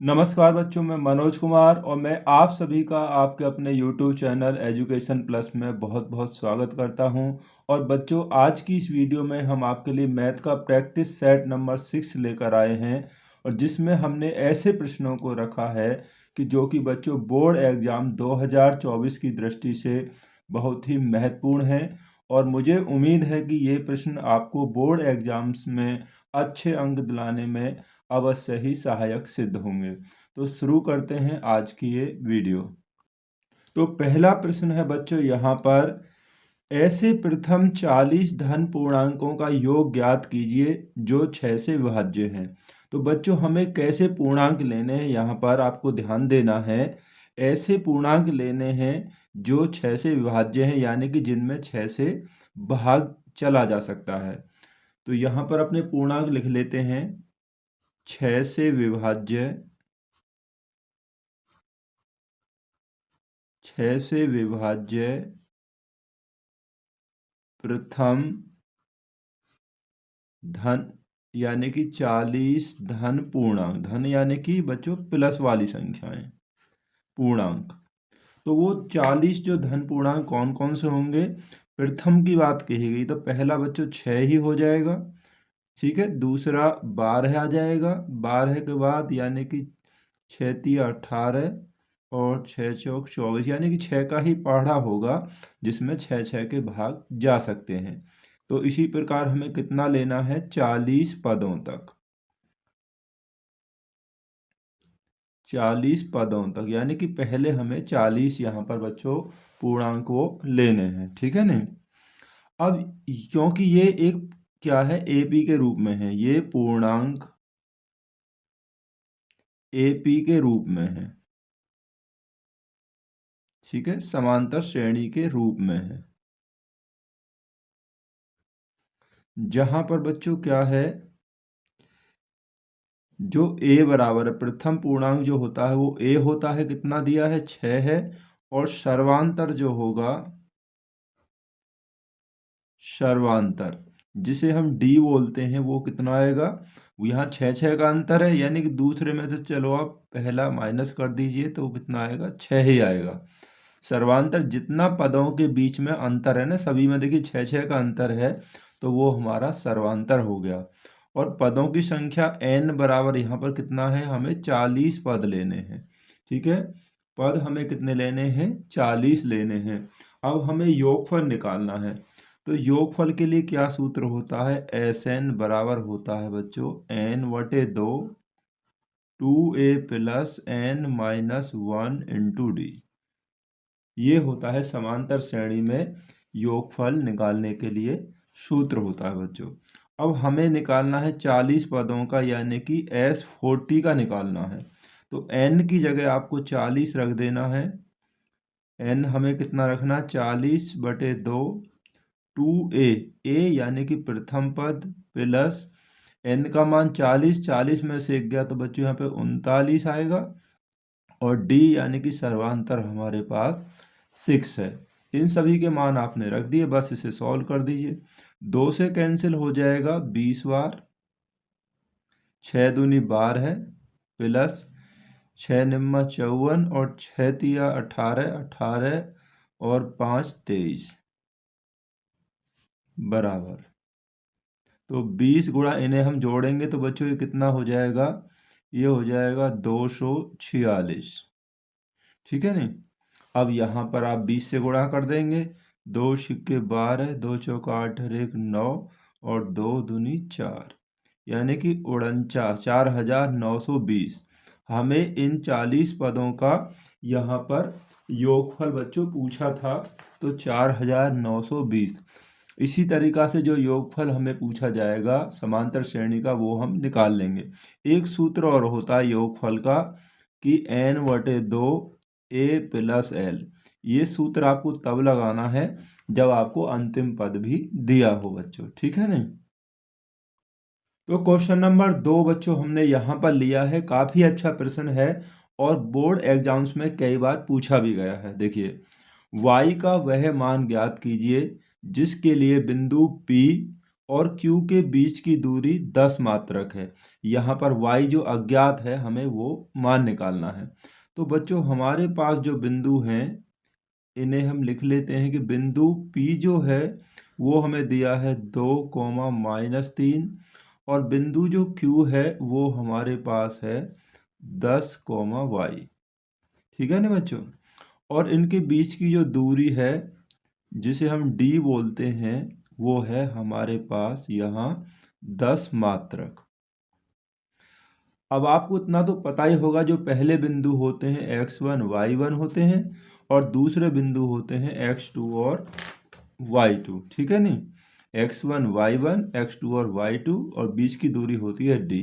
नमस्कार बच्चों, मैं मनोज कुमार और मैं आप सभी का आपके अपने YouTube चैनल एजुकेशन प्लस में बहुत बहुत स्वागत करता हूं। और बच्चों, आज की इस वीडियो में हम आपके लिए मैथ का प्रैक्टिस सेट नंबर 6 लेकर आए हैं और जिसमें हमने ऐसे प्रश्नों को रखा है कि जो कि बच्चों बोर्ड एग्ज़ाम 2024 की दृष्टि से बहुत ही महत्वपूर्ण हैं। और मुझे उम्मीद है कि ये प्रश्न आपको बोर्ड एग्ज़ाम्स में अच्छे अंक दिलाने में अवश्य ही सहायक सिद्ध होंगे। तो शुरू करते हैं आज की ये वीडियो। तो पहला प्रश्न है बच्चों यहाँ पर, ऐसे प्रथम 40 धन पूर्णांकों का योग ज्ञात कीजिए जो 6 से विभाज्य हैं। तो बच्चों, हमें कैसे पूर्णांक लेने हैं यहाँ पर आपको ध्यान देना है। ऐसे पूर्णांक लेने हैं जो 6 से विभाज्य हैं, यानी कि जिनमें 6 से भाग चला जा सकता है। तो यहाँ पर अपने पूर्णांक लिख लेते हैं। 6 से विभाज्य 6 से विभाज्य प्रथम धन यानी कि 40 धन पूर्णांक, धन यानी कि बच्चों प्लस वाली संख्याएं, पूर्णांक। तो वो 40 जो धन पूर्णांक कौन कौन से होंगे, प्रथम की बात कही गई तो पहला बच्चों 6 ही हो जाएगा, ठीक है। दूसरा 12 आ जाएगा, 12 के बाद यानी कि 6 तिया 18 और 6 चौक 24, यानी कि 6 का ही पहाड़ा होगा जिसमें 6 6 के भाग जा सकते हैं। तो इसी प्रकार हमें कितना लेना है, 40 पदों तक, 40 पदों तक, यानी कि पहले हमें 40 यहाँ पर बच्चों पूर्णांक वो लेने हैं, ठीक है नहीं। अब क्योंकि ये एक क्या है, एपी के रूप में है, ये पूर्णांक एपी के रूप में है, ठीक है, समांतर श्रेणी के रूप में है। जहां पर बच्चों क्या है, जो a बराबर है, प्रथम पूर्णांक जो होता है वो a होता है, कितना दिया है 6 है। और सर्वांतर जो होगा, सर्वांतर जिसे हम d बोलते हैं, वो कितना आएगा, यहाँ 6 6 का अंतर है, यानी कि दूसरे में से चलो आप पहला माइनस कर दीजिए तो कितना आएगा, 6 ही आएगा। सर्वांतर जितना पदों के बीच में अंतर है ना, सभी में देखिए 6 6 का अंतर है, तो वो हमारा सर्वांतर हो गया। और पदों की संख्या n बराबर यहाँ पर कितना है, हमें 40 पद लेने हैं, ठीक है। पद हमें कितने लेने हैं, 40 लेने हैं। अब हमें योगफल निकालना है। तो योगफल के लिए क्या सूत्र होता है, Sn बराबर होता है बच्चों n/2 2a plus n minus 1 into D. ये होता है समांतर श्रेणी में योगफल निकालने के लिए सूत्र होता है बच्चों। अब हमें निकालना है 40 पदों का, यानी कि S40 का निकालना है। तो n की जगह आपको 40 रख देना है। n हमें कितना रखना है, 40/2 2a, a यानी कि प्रथम पद प्लस n का मान 40, 40 में से 1 गया तो बच्चों यहाँ पे 39 आएगा। और d यानी कि सर्वांतर हमारे पास 6 है। इन सभी के मान आपने रख दिए, बस इसे सॉल्व कर दीजिए। 2 से कैंसिल हो जाएगा 20 बार, 6 दूनी 12 प्लस 6 निम्मा 54 और 6 तिया 18, 18 और 5 23 बराबर। तो 20 गुणा इन्हें हम जोड़ेंगे तो बच्चों ये कितना हो जाएगा, ये हो जाएगा 246, ठीक है नहीं। अब यहाँ पर आप 20 से गुणा कर देंगे, 2 छिक्के 12, 2 चौका 8 और 1 9 और 2 दूनी 4, यानी कि 49,920। हमें इन 40 पदों का यहाँ पर योगफल बच्चों पूछा था, तो 4,920। इसी तरीका से जो योगफल हमें पूछा जाएगा समांतर श्रेणी का, वो हम निकाल लेंगे। एक सूत्र और होता है योगफल का कि n/2 a प्लस l। ये सूत्र आपको तब लगाना है जब आपको अंतिम पद भी दिया हो बच्चों, ठीक है नहीं। तो क्वेश्चन नंबर 2 बच्चों हमने यहाँ पर लिया है, काफ़ी अच्छा प्रश्न है और बोर्ड एग्जाम्स में कई बार पूछा भी गया है। देखिए, y का वह मान ज्ञात कीजिए जिसके लिए बिंदु P और Q के बीच की दूरी 10 मात्रक है। यहाँ पर Y जो अज्ञात है हमें वो मान निकालना है। तो बच्चों हमारे पास जो बिंदु हैं इन्हें हम लिख लेते हैं कि बिंदु P जो है वो हमें दिया है 2, -3 और बिंदु जो Q है वो हमारे पास है 10, y। ठीक है ना बच्चों। और इनके बीच की जो दूरी है जिसे हम D बोलते हैं वो है हमारे पास यहाँ 10 मात्रक। अब आपको इतना तो पता ही होगा जो पहले बिंदु होते हैं x1 y1 होते हैं और दूसरे बिंदु होते हैं x2 और y2। ठीक है नी, x1 y1 x2 और y2 और बीच की दूरी होती है d।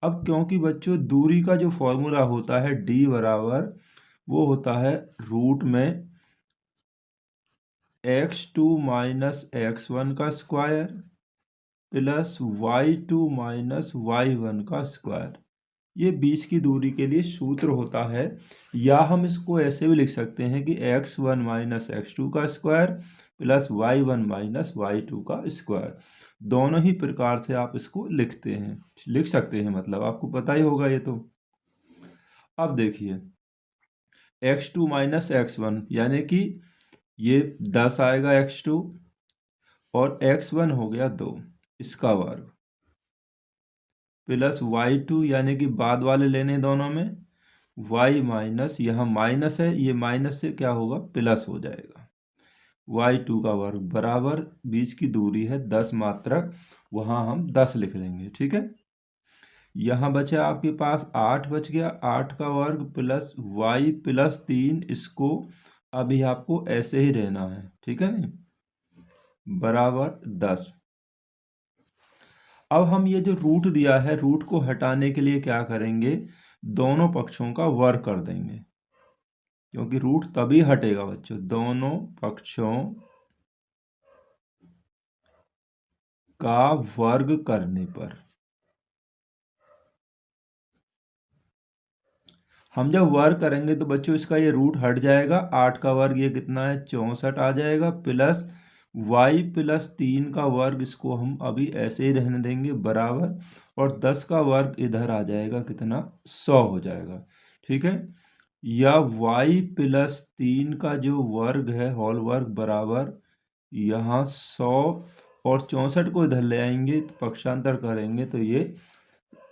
अब क्योंकि बच्चों दूरी का जो फॉर्मूला होता है d बराबर वो होता है रूट में x2 माइनस x1 का square plus y2 minus y1 का स्क्वायर। ये बीच की दूरी के लिए सूत्र होता है, या हम इसको ऐसे भी लिख सकते हैं कि x1 माइनस x2 का square plus y1 minus y2 का स्क्वायर। दोनों ही प्रकार से आप इसको लिख सकते हैं, मतलब आपको पता ही होगा ये तो। अब देखिए x2 माइनस x1 यानी कि ये 10 आएगा x2 और x1 हो गया 2 इसका वर्ग प्लस y2 यानी कि बाद वाले लेने दोनों में y माइनस, यहाँ माइनस है ये माइनस से क्या होगा प्लस हो जाएगा y2 का वर्ग बराबर बीच की दूरी है 10 मात्रक, वहाँ हम 10 लिख लेंगे। ठीक है, यहाँ बचा आपके पास 8 बच गया, 8 का वर्ग प्लस y प्लस 3, इसको अभी आपको ऐसे ही रहना है। ठीक है नहीं, बराबर 10। अब हम ये जो रूट दिया है रूट को हटाने के लिए क्या करेंगे, दोनों पक्षों का वर्ग कर देंगे, क्योंकि रूट तभी हटेगा बच्चों दोनों पक्षों का वर्ग करने पर। हम जब वर्ग करेंगे तो बच्चों इसका ये रूट हट जाएगा, 8 का वर्ग ये कितना है 64 आ जाएगा, प्लस y प्लस 3 का वर्ग, इसको हम अभी ऐसे ही रहने देंगे बराबर, और 10 का वर्ग इधर आ जाएगा कितना 100 हो जाएगा। ठीक है, या y प्लस 3 का जो वर्ग है होल वर्ग बराबर यहाँ 100 और 64 को इधर ले आएंगे तो पक्षांतर करेंगे तो ये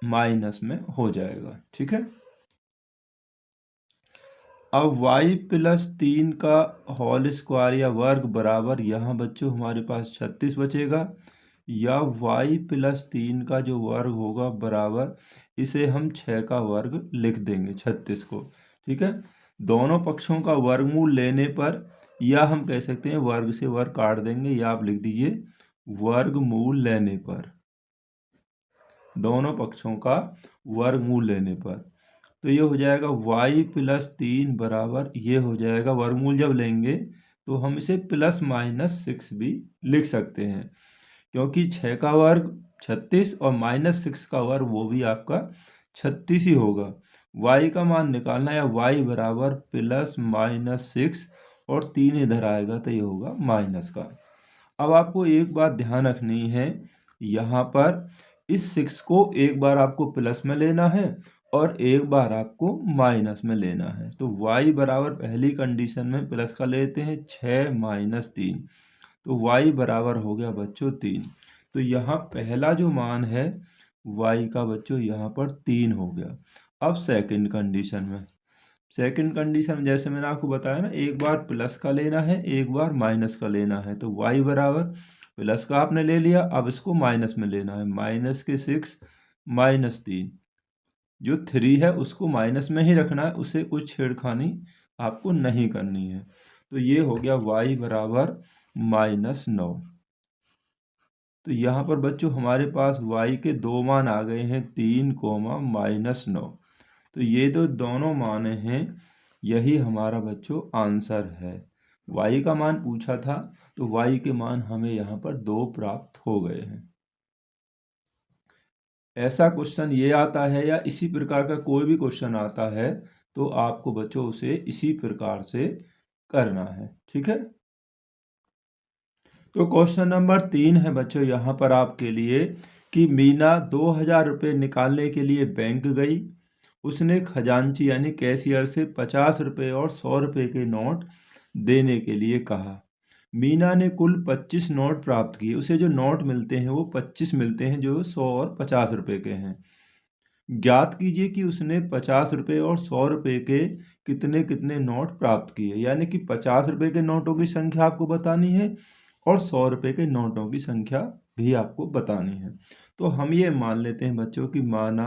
माइनस में हो जाएगा। ठीक है, अब y प्लस 3 का होल स्क्वायर या वर्ग बराबर यहाँ बच्चों हमारे पास 36 बचेगा, या y प्लस 3 का जो वर्ग होगा बराबर, इसे हम 6 का वर्ग लिख देंगे 36 को। ठीक है, दोनों पक्षों का वर्गमूल लेने पर, या हम कह सकते हैं वर्ग से वर्ग काट देंगे, या आप लिख दीजिए वर्गमूल लेने पर, दोनों पक्षों का वर्गमूल लेने पर। तो ये हो जाएगा y प्लस 3 बराबर, ये हो जाएगा वर्गमूल जब लेंगे तो हम इसे प्लस माइनस 6 भी लिख सकते हैं, क्योंकि 6 का वर्ग 36 और माइनस 6 का वर्ग वो भी आपका 36 ही होगा। y का मान निकालना है, y बराबर प्लस माइनस 6 और 3 इधर आएगा तो ये होगा माइनस का। अब आपको एक बात ध्यान रखनी है, यहाँ पर इस 6 को एक बार आपको प्लस में लेना है और एक बार आपको माइनस में लेना है। तो y बराबर पहली कंडीशन में प्लस का लेते हैं 6 माइनस 3, तो y बराबर हो गया बच्चों 3। तो यहाँ पहला जो मान है y का बच्चों यहाँ पर 3 हो गया। अब सेकंड कंडीशन में, सेकंड कंडीशन जैसे मैंने आपको बताया ना, एक बार प्लस का लेना है एक बार माइनस का लेना है। तो y बराबर प्लस का आपने ले लिया, अब इसको माइनस में लेना है, माइनस के 6 माइनस 3, जो 3 है उसको माइनस में ही रखना है, उसे कुछ छेड़खानी आपको नहीं करनी है। तो ये हो गया y बराबर -9। तो यहाँ पर बच्चों हमारे पास y के दो मान आ गए हैं, 3, -9। तो ये तो दोनों मान हैं, यही हमारा बच्चों आंसर है। y का मान पूछा था तो y के मान हमें यहाँ पर 2 प्राप्त हो गए हैं। ऐसा क्वेश्चन ये आता है या इसी प्रकार का कोई भी क्वेश्चन आता है तो आपको बच्चों उसे इसी प्रकार से करना है। ठीक है, तो क्वेश्चन नंबर 3 है बच्चों यहाँ पर आपके लिए कि मीना 2000 रुपये निकालने के लिए बैंक गई। उसने खजांची यानी कैशियर से 50 रुपये और 100 रुपये के नोट देने के लिए कहा। मीना ने कुल 25 नोट प्राप्त किए। उसे जो नोट मिलते हैं वो 25 मिलते हैं जो 100 और 50 रुपये के हैं। ज्ञात कीजिए कि उसने 50 रुपये और 100 रुपये के कितने कितने नोट प्राप्त किए। यानी कि 50 रुपये के नोटों की संख्या आपको बतानी है और 100 रुपये के नोटों की संख्या भी आपको बतानी है। तो हम ये मान लेते हैं बच्चों की माना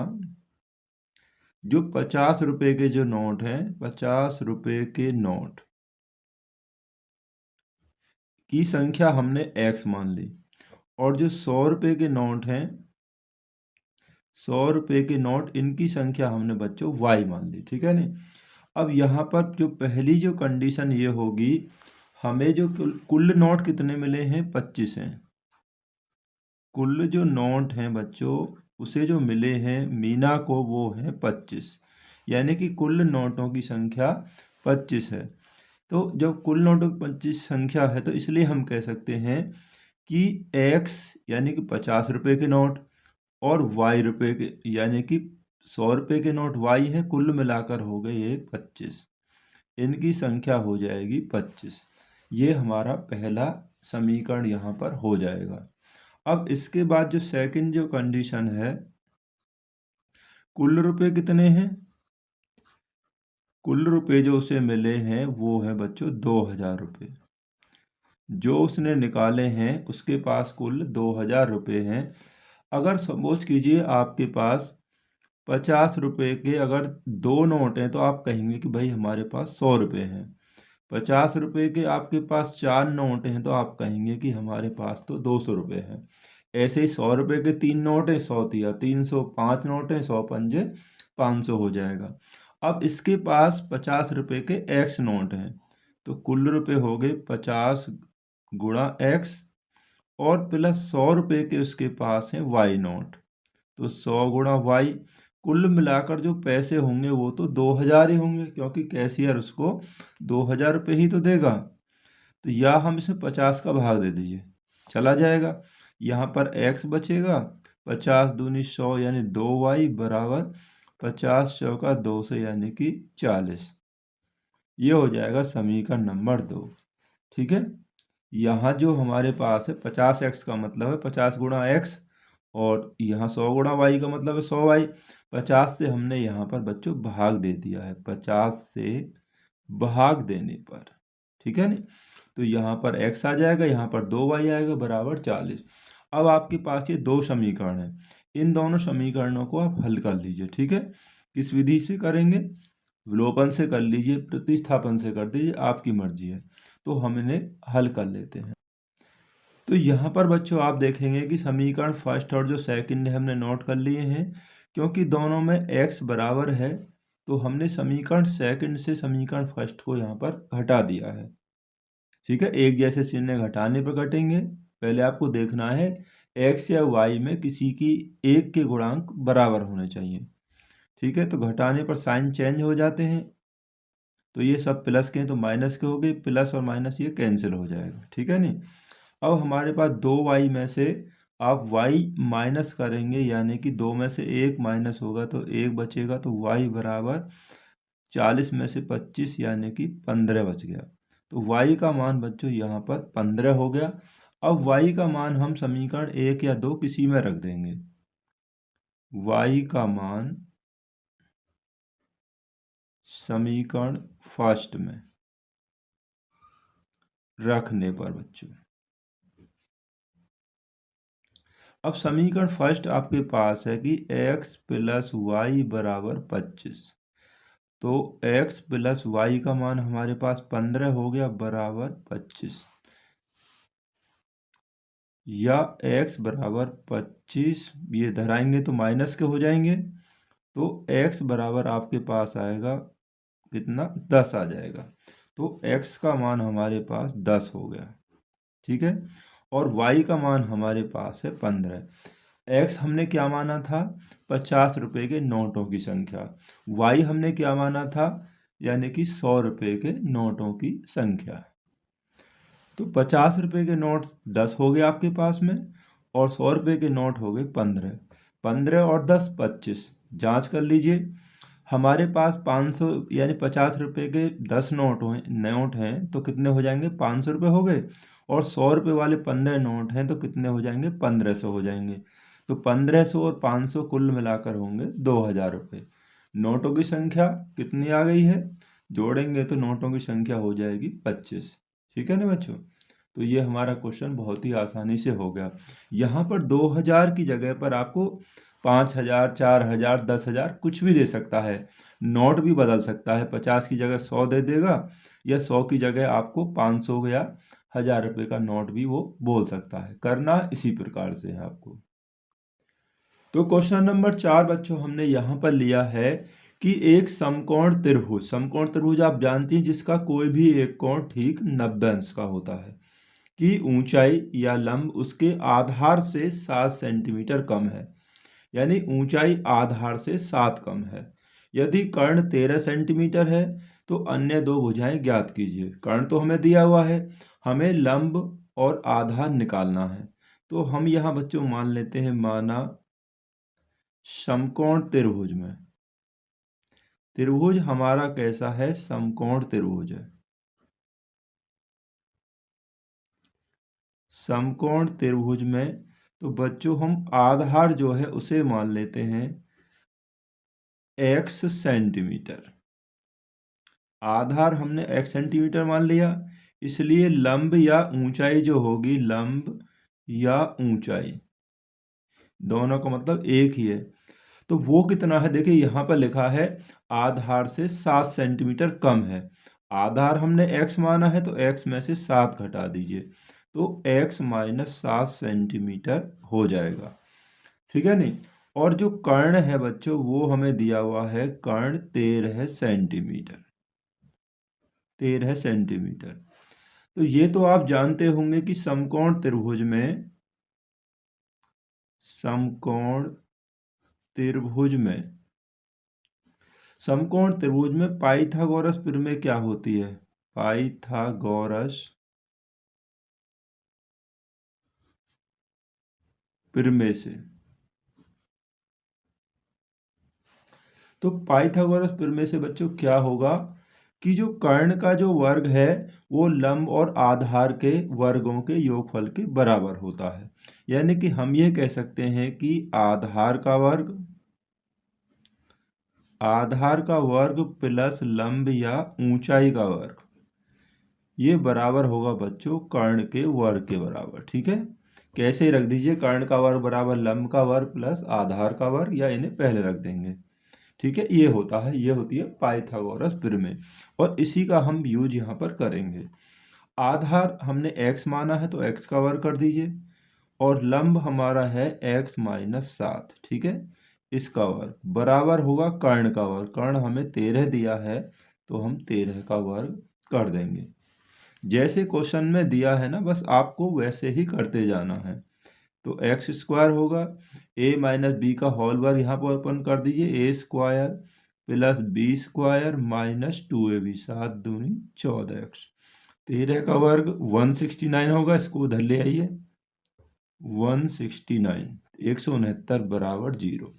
जो 50 रुपये के जो नोट हैं 50 रुपये के नोट की संख्या हमने x मान ली और जो 100 रुपये के नोट हैं 100 रुपये के नोट इनकी संख्या हमने बच्चों y मान ली। ठीक है नहीं। अब यहाँ पर जो पहली जो कंडीशन ये होगी हमें जो कुल नोट कितने मिले हैं 25 हैं। कुल जो नोट हैं बच्चों उसे जो मिले हैं मीना को वो हैं 25 यानी कि कुल नोटों की संख्या 25 है। तो जब कुल नोटों की 25 संख्या है तो इसलिए हम कह सकते हैं कि x यानी कि 50 रुपये के नोट और y रुपये के यानी कि 100 रुपये के नोट y है, कुल मिलाकर हो गए ये 25। इनकी संख्या हो जाएगी 25। ये हमारा पहला समीकरण यहाँ पर हो जाएगा। अब इसके बाद जो सेकंड जो कंडीशन है कुल रुपए कितने हैं। कुल रुपए जो उसे मिले हैं वो है बच्चों 2000 रुपये। जो उसने निकाले हैं उसके पास कुल 2000 रुपये हैं। अगर सपोज कीजिए आपके पास 50 रुपये के अगर 2 नोट हैं तो आप कहेंगे कि भाई हमारे पास 100 रुपये हैं। 50 रुपये के आपके पास 4 नोट हैं तो आप कहेंगे कि हमारे पास तो 200 रुपये हैं। ऐसे ही 100 रुपये के 3 नोट हैं 100 तिया 300, 5 नोट हैं 100 पंजे 500 हो जाएगा। अब इसके पास 50 रुपये के x नोट हैं तो कुल रुपये हो गए 50 गुणा x और प्लस 100 रुपये के उसके पास हैं y नोट तो 100 गुणा y। कुल मिलाकर जो पैसे होंगे वो तो 2000 ही होंगे क्योंकि कैशियर उसको 2000 रुपये ही तो देगा। तो या हम इसमें 50 का भाग दे दीजिए चला जाएगा। यहाँ पर x बचेगा 50 दूनी 100 यानी 2y बराबर 50 चौका 200 यानी कि 40। ये हो जाएगा समीकरण नंबर 2। ठीक है। यहाँ जो हमारे पास है 50x का मतलब है 50 गुणा x और यहाँ 100 गुणा y का मतलब है 100y। 50 से हमने यहाँ पर बच्चों भाग दे दिया है 50 से भाग देने पर। ठीक है नहीं। तो यहाँ पर x आ जाएगा यहाँ पर 2y आएगा बराबर 40। अब आपके पास ये 2 समीकरण हैं। इन दोनों समीकरणों को आप हल कर लीजिए। ठीक है। किस विधि से करेंगे विलोपन से कर लीजिए प्रतिस्थापन से कर दीजिए आपकी मर्जी है। तो हम इन्हें हल कर लेते हैं। तो यहाँ पर बच्चों आप देखेंगे कि समीकरण फर्स्ट और जो सेकंड है हमने नोट कर लिए हैं। क्योंकि दोनों में x बराबर है तो हमने समीकरण सेकंड से समीकरण फर्स्ट को यहाँ पर घटा दिया है। ठीक है। एक जैसे चिन्ह घटाने पर घटेंगे। पहले आपको देखना है x या y में किसी की एक के गुणांक बराबर होने चाहिए। ठीक है। तो घटाने पर साइन चेंज हो जाते हैं तो ये सब प्लस के हैं तो माइनस के हो गए। प्लस और माइनस ये कैंसिल हो जाएगा। ठीक है नहीं। अब हमारे पास 2y में से आप y माइनस करेंगे यानी कि 2 में से 1 माइनस होगा तो 1 बचेगा तो y बराबर 40 में से 25 यानी कि 15 बच गया। तो y का मान बच्चों यहाँ पर 15 हो गया। अब y का मान हम समीकरण 1 या 2 किसी में रख देंगे। y का मान समीकरण फर्स्ट में रखने पर बच्चों अब समीकरण फर्स्ट आपके पास है कि x प्लस वाई बराबर 25। तो x प्लस वाई का मान हमारे पास 15 हो गया बराबर 25 या x बराबर 25 ये धराएंगे तो माइनस के हो जाएंगे तो x बराबर आपके पास आएगा कितना 10 आ जाएगा। तो x का मान हमारे पास 10 हो गया। ठीक है। और y का मान हमारे पास है 15। x हमने क्या माना था 50 रुपये के नोटों की संख्या। y हमने क्या माना था यानी कि 100 रुपये के नोटों की संख्या। तो 50 रुपये के नोट 10 हो गए आपके पास में, और 100 रुपये के नोट हो गए 15। 15 और 10 25। जांच कर लीजिए, हमारे पास 500 यानी 50 रुपये के 10 नोट हैं तो कितने हो जाएंगे, 500 रुपये हो गए। और 100 रुपये वाले 15 नोट हैं तो कितने हो जाएंगे, 1500 हो जाएंगे। तो 1500 और 500 कुल मिलाकर होंगे 2000 रुपये। नोटों की संख्या कितनी आ गई है, जोड़ेंगे तो नोटों की संख्या हो जाएगी 25। ठीक है ना बच्चों। तो ये हमारा क्वेश्चन बहुत ही आसानी से हो गया। यहाँ पर 2000 की जगह पर आपको 5000, 4000, 10,000 कुछ भी दे सकता है। नोट भी बदल सकता है, 50 की जगह 100 दे देगा, या 100 की जगह आपको 500 या 1000 रुपये का नोट भी वो बोल सकता है। करना इसी प्रकार से है आपको। तो क्वेश्चन नंबर 4 बच्चों हमने यहाँ पर लिया है कि एक समकोण त्रिभुज आप जानती हैं जिसका कोई भी एक कोण ठीक 90 अंश का होता है, कि ऊंचाई या लंब उसके आधार से 7 सेंटीमीटर कम है, यानी ऊंचाई आधार से 7 कम है। यदि कर्ण 13 सेंटीमीटर है तो अन्य दो भुजाएं ज्ञात कीजिए। कर्ण तो हमें दिया हुआ है, हमें लंब और आधार निकालना है। तो हम यहाँ बच्चों मान लेते हैं, माना समकोण त्रिभुज में, त्रिभुज हमारा कैसा है, समकोण त्रिभुज है। समकोण त्रिभुज में तो बच्चों हम आधार जो है उसे मान लेते हैं x सेंटीमीटर। आधार हमने x सेंटीमीटर मान लिया, इसलिए लंब या ऊंचाई जो होगी, लंब या ऊंचाई दोनों का मतलब एक ही है। तो वो कितना है, देखिए यहाँ पर लिखा है आधार से 7 सेंटीमीटर कम है। आधार हमने x माना है तो x में से 7 घटा दीजिए, तो x माइनस 7 सेंटीमीटर हो जाएगा। ठीक है नहीं। और जो कर्ण है बच्चों वो हमें दिया हुआ है, कर्ण 13 सेंटीमीटर, 13 सेंटीमीटर। तो ये तो आप जानते होंगे कि समकोण त्रिभुज में, समकोण त्रिभुज में, समकोण त्रिभुज में पाइथागोरस प्रमेय क्या होती है, पाइथागोरस प्रमेय से। तो पाइथागोरस प्रमेय से बच्चों क्या होगा कि जो कर्ण का जो वर्ग है वो लंब और आधार के वर्गों के योगफल के बराबर होता है। यानी कि हम ये कह सकते हैं कि आधार का वर्ग प्लस लंब या ऊंचाई का वर्ग, ये बराबर होगा बच्चों कर्ण के वर्ग के बराबर। ठीक है, कैसे रख दीजिए, कर्ण का वर्ग बराबर लंब का वर्ग प्लस आधार का वर्ग, या इन्हें पहले रख देंगे। ठीक है, ये होता है, ये होती है पाइथागोरस प्रमेय, और इसी का हम यूज यहाँ पर करेंगे। आधार हमने x माना है तो x का वर्ग कर दीजिए, और लंब हमारा है x माइनस 7। ठीक है, इसका वर्ग बराबर होगा कर्ण का वर्ग। कर्ण हमें 13 दिया है तो हम 13 का वर्ग कर देंगे। जैसे क्वेश्चन में दिया है ना, बस आपको वैसे ही करते जाना है। तो एक्स स्क्वायर होगा, ए माइनस बी का होल वर्ग यहाँ पर अपन कर दीजिए, a square plus b square minus 2ab, 7 दूनी 14x। 13 का वर्ग 169 होगा, इसको उधर ले आइए, 169, 169 बराबर 0।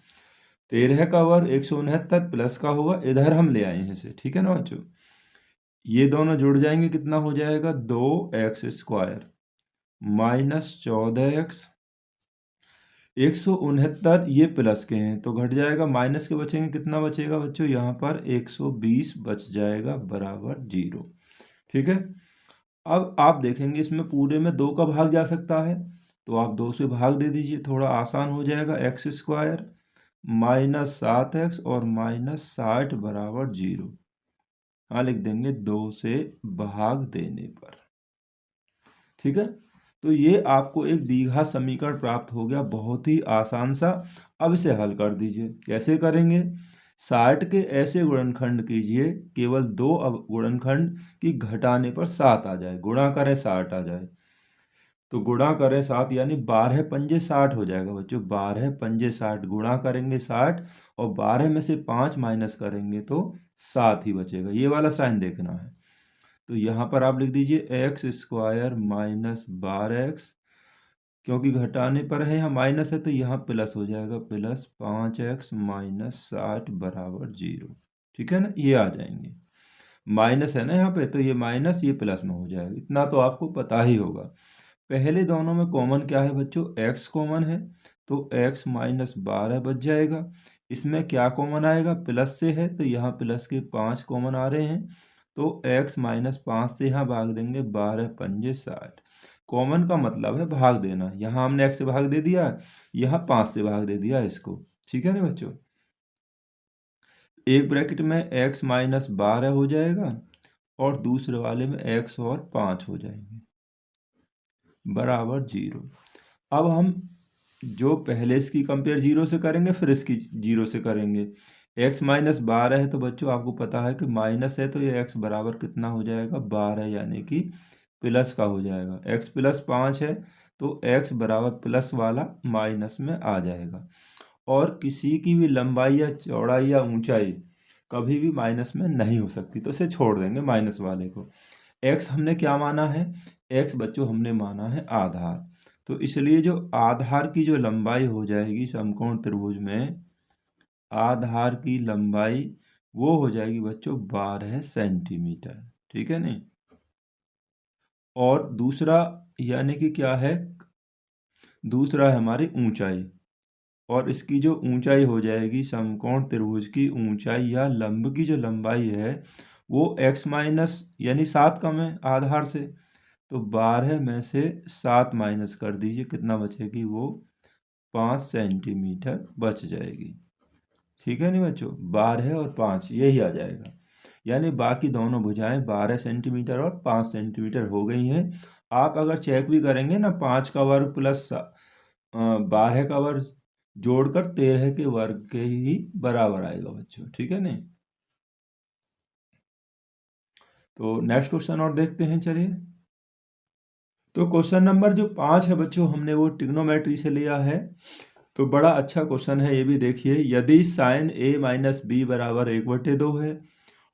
13 का वर्ग 169 प्लस का होगा, इधर हम ले आए हैं इसे। ठीक है ना बच्चों, ये दोनों जुड़ जाएंगे, कितना हो जाएगा, 2x स्क्वायर माइनस 14x। 169 ये प्लस के हैं तो घट जाएगा, माइनस के बचेंगे, कितना बचेगा बच्चों, यहाँ पर 120 बच जाएगा बराबर 0। ठीक है, अब आप देखेंगे इसमें पूरे में 2 का भाग जा सकता है, तो आप 2 से भाग दे दीजिए, थोड़ा आसान हो जाएगा। एक्स स्क्वायर माइनस 7x और माइनस 60 बराबर 0। हाँ, लिख देंगे 2 से भाग देने पर। ठीक है, तो ये आपको एक द्विघात समीकरण प्राप्त हो गया, बहुत ही आसान सा। अब इसे हल कर दीजिए, कैसे करेंगे, 60 के ऐसे गुणनखंड कीजिए, केवल 2 गुणनखंड की घटाने पर 7 आ जाए, गुणा करें 60 आ जाए। तो गुणा करें 7 यानी 12 पंजे 60 हो जाएगा बच्चों, 12 पंजे 60, गुणा करेंगे 60 और 12 में से 5 माइनस करेंगे तो 7 ही बचेगा। ये वाला साइन देखना है। तो यहाँ पर आप लिख दीजिए एक्स स्क्वायर माइनस 12x, क्योंकि घटाने पर है यहाँ माइनस है तो यहाँ प्लस हो जाएगा, प्लस 5x माइनस 60 बराबर 0। ठीक है ना, ये आ जाएंगे, माइनस है ना यहाँ पे, तो ये माइनस ये प्लस में हो जाएगा। इतना तो आपको पता ही होगा। पहले दोनों में कॉमन क्या है बच्चों, x कॉमन है, तो x माइनस 12 बच जाएगा। इसमें क्या कॉमन आएगा, प्लस से है तो यहाँ प्लस के 5 कॉमन आ रहे हैं, तो x माइनस 5 से यहाँ भाग देंगे, 12 पंजे 60। कॉमन का मतलब है भाग देना, यहाँ हमने x से भाग दे दिया, यहाँ 5 से भाग दे दिया इसको। ठीक है ना बच्चों, एक ब्रैकेट में x माइनस 12 हो जाएगा और दूसरे वाले में x और 5 हो जाएंगे बराबर 0। अब हम जो पहले इसकी कंपेयर 0 से करेंगे फिर इसकी 0 से करेंगे। x माइनस 12 है तो बच्चों आपको पता है कि माइनस है तो ये x बराबर कितना हो जाएगा, 12, यानी कि प्लस का हो जाएगा। x प्लस 5 है तो x बराबर प्लस वाला माइनस में आ जाएगा। और किसी की भी लंबाई या चौड़ाई या ऊंचाई कभी भी माइनस में नहीं हो सकती, तो इसे छोड़ देंगे माइनस वाले को। x हमने क्या माना है, x बच्चों हमने माना है आधार, तो इसलिए जो आधार की जो लंबाई हो जाएगी समकोण त्रिभुज में, आधार की लंबाई वो हो जाएगी बच्चों 12 सेंटीमीटर। ठीक है नहीं, और दूसरा यानी कि क्या है, दूसरा है हमारी ऊंचाई, और इसकी जो ऊंचाई हो जाएगी समकोण त्रिभुज की ऊंचाई या लंब की जो लंबाई है वो x माइनस यानी 7 कम है आधार से, तो 12 में से 7 माइनस कर दीजिए, कितना बचेगी, वो 5 सेंटीमीटर बच जाएगी। ठीक है नहीं बच्चों, 12 और 5 यही आ जाएगा, यानी बाकी दोनों भुजाएं 12 सेंटीमीटर और 5 सेंटीमीटर हो गई हैं। आप अगर चेक भी करेंगे ना, 5 का वर्ग प्लस 12 का वर्ग जोड़कर 13 के वर्ग के ही बराबर आएगा बच्चों। ठीक है नहीं, तो नेक्स्ट क्वेश्चन और देखते हैं, चलिए। तो क्वेश्चन नंबर जो 5 है बच्चों, हमने वो ट्रिग्नोमेट्री से लिया है, तो बड़ा अच्छा क्वेश्चन है ये भी। देखिए, यदि साइन a माइनस बी बराबर 1/2 है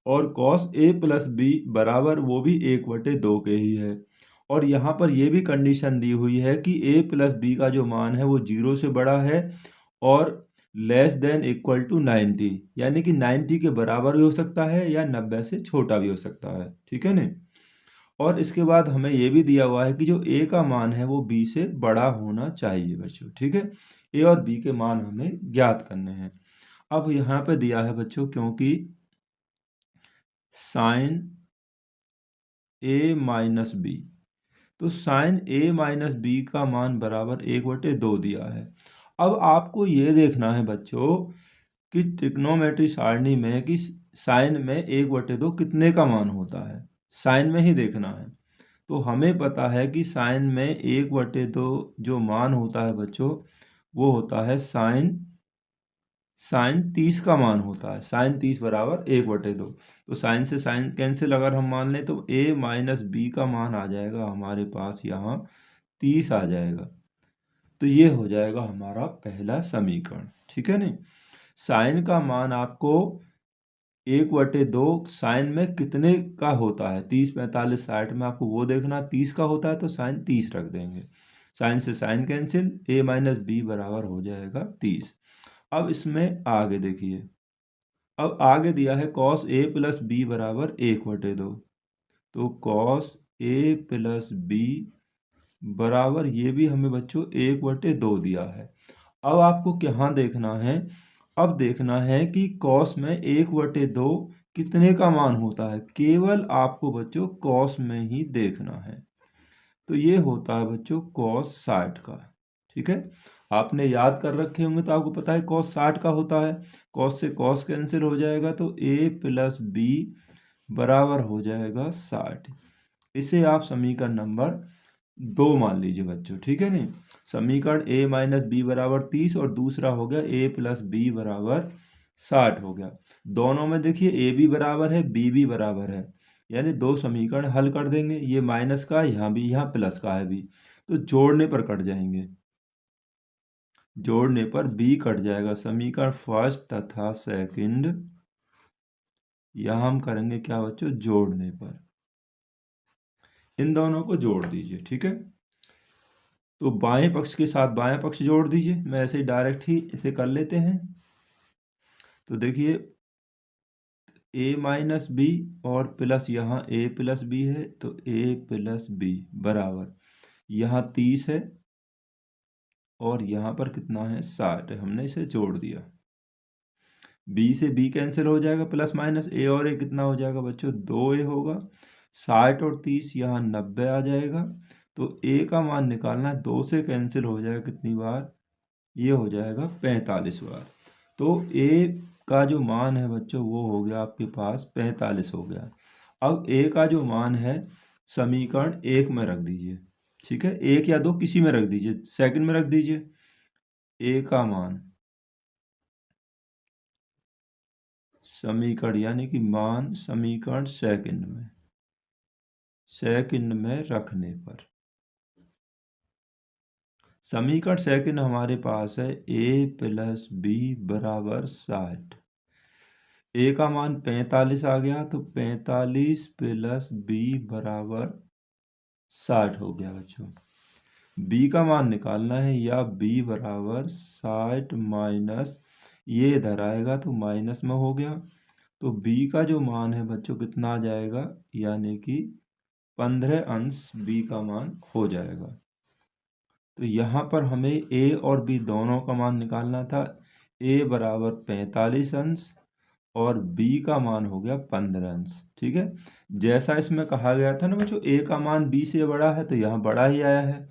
और कॉस a प्लस बी बराबर वो भी 1/2 के ही है, और यहाँ पर ये भी कंडीशन दी हुई है कि a प्लस बी का जो मान है वो 0 से बड़ा है और लेस देन इक्वल टू 90, यानी कि 90 के बराबर भी हो सकता है या 90 से छोटा भी हो सकता है। ठीक है नहीं, और इसके बाद हमें ये भी दिया हुआ है कि जो a का मान है वो b से बड़ा होना चाहिए बच्चों। ठीक है, a और b के मान हमें ज्ञात करने हैं। अब यहाँ पे दिया है बच्चों, क्योंकि साइन a माइनस बी, तो साइन a माइनस बी का मान बराबर 1/2 दिया है। अब आपको ये देखना है बच्चों कि ट्रिग्नोमेट्री सारणी में कि साइन में 1/2 कितने का मान होता है, साइन में ही देखना है। तो हमें पता है कि साइन में 1/2 जो मान होता है बच्चों वो होता है साइन 30 का मान होता है, साइन 30 बराबर 1/2। तो साइन से साइन कैंसिल अगर हम मान लें तो a माइनस बी का मान आ जाएगा हमारे पास यहाँ 30 आ जाएगा। तो ये हो जाएगा हमारा पहला समीकरण। ठीक है नहीं, साइन का मान आपको 1/2 साइन में कितने का होता है, 30 45 60 में आपको वो देखना, 30 का होता है तो साइन 30 रख देंगे, साइन से sign cancel, a minus B बराबर हो जाएगा 30। अब इसमें आगे देखिए, अब आगे दिया है कॉस a प्लस बी बराबर 1/2, तो कॉस a प्लस बी बराबर ये भी हमें बच्चों 1/2 दिया है। अब आपको क्या देखना है, अब देखना है कि कॉस में 1/2 कितने का मान होता है, केवल आपको बच्चों कॉस में ही देखना है, तो ये होता है बच्चों कॉस 60 का। ठीक है, आपने याद कर रखे होंगे तो आपको पता है कॉस 60 का होता है, कॉस से कॉस कैंसिल हो जाएगा तो a प्लस बी बराबर हो जाएगा 60। इसे आप समीकरण नंबर 2 मान लीजिए बच्चों। ठीक है नहीं, समीकरण a माइनस बी बराबर 30 और दूसरा हो गया a प्लस बी बराबर 60 हो गया। दोनों में देखिए a भी बराबर है b भी बराबर है, यानी दो समीकरण हल कर देंगे, ये माइनस का है यहाँ भी, यहाँ प्लस का है भी, तो जोड़ने पर कट जाएंगे, जोड़ने पर b कट जाएगा। समीकरण फर्स्ट तथा सेकंड यहाँ हम करेंगे क्या बच्चों, जोड़ने पर, इन दोनों को जोड़ दीजिए। ठीक है, तो बाएं पक्ष के साथ बाएं पक्ष जोड़ दीजिए। मैं ऐसे ही डायरेक्ट ही इसे कर लेते हैं। तो देखिए a माइनस बी और प्लस यहाँ a प्लस बी है, तो a प्लस बी बराबर यहाँ 30 है और यहाँ पर कितना है 60 है। हमने इसे जोड़ दिया। b से b कैंसिल हो जाएगा, प्लस माइनस a और a कितना हो जाएगा बच्चों 2a होगा। 60 और 30 यहाँ 90 आ जाएगा। तो a का मान निकालना है, 2 से कैंसिल हो जाएगा कितनी बार, ये हो जाएगा 45 बार। तो a का जो मान है बच्चों वो हो गया आपके पास 45 हो गया। अब a का जो मान है समीकरण 1 में रख दीजिए। ठीक है, 1 या 2 किसी में रख दीजिए, सेकंड में रख दीजिए। a का मान समीकरण यानी कि मान समीकरण सेकंड में रखने पर समीकरण सेकंड हमारे पास है a प्लस बी बराबर 60। a का मान 45 आ गया, तो 45 प्लस बी बराबर 60 हो गया बच्चों। b का मान निकालना है, या b बराबर 60 माइनस ये इधर आएगा तो माइनस में हो गया। तो b का जो मान है बच्चों कितना आ जाएगा, यानी कि 15 अंश b का मान हो जाएगा। तो यहाँ पर हमें a और b दोनों का मान निकालना था। a बराबर 45 अंश और b का मान हो गया 15 अंश। ठीक है, जैसा इसमें कहा गया था ना बच्चों, a का मान b से बड़ा है, तो यहाँ बड़ा ही आया है,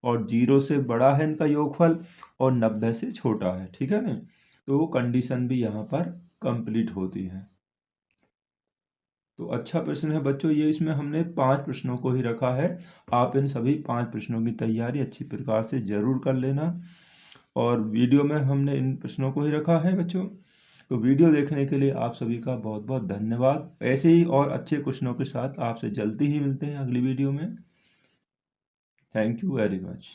और 0 से बड़ा है इनका योगफल और 90 से छोटा है। ठीक है ना, तो वो कंडीशन भी यहाँ पर कंप्लीट होती है। तो अच्छा प्रश्न है बच्चों ये। इसमें हमने 5 प्रश्नों को ही रखा है। आप इन सभी 5 प्रश्नों की तैयारी अच्छी प्रकार से जरूर कर लेना, और वीडियो में हमने इन प्रश्नों को ही रखा है बच्चों। तो वीडियो देखने के लिए आप सभी का बहुत बहुत धन्यवाद। ऐसे ही और अच्छे क्वेश्चनों के साथ आपसे जल्दी ही मिलते हैं अगली वीडियो में। Thank you very much.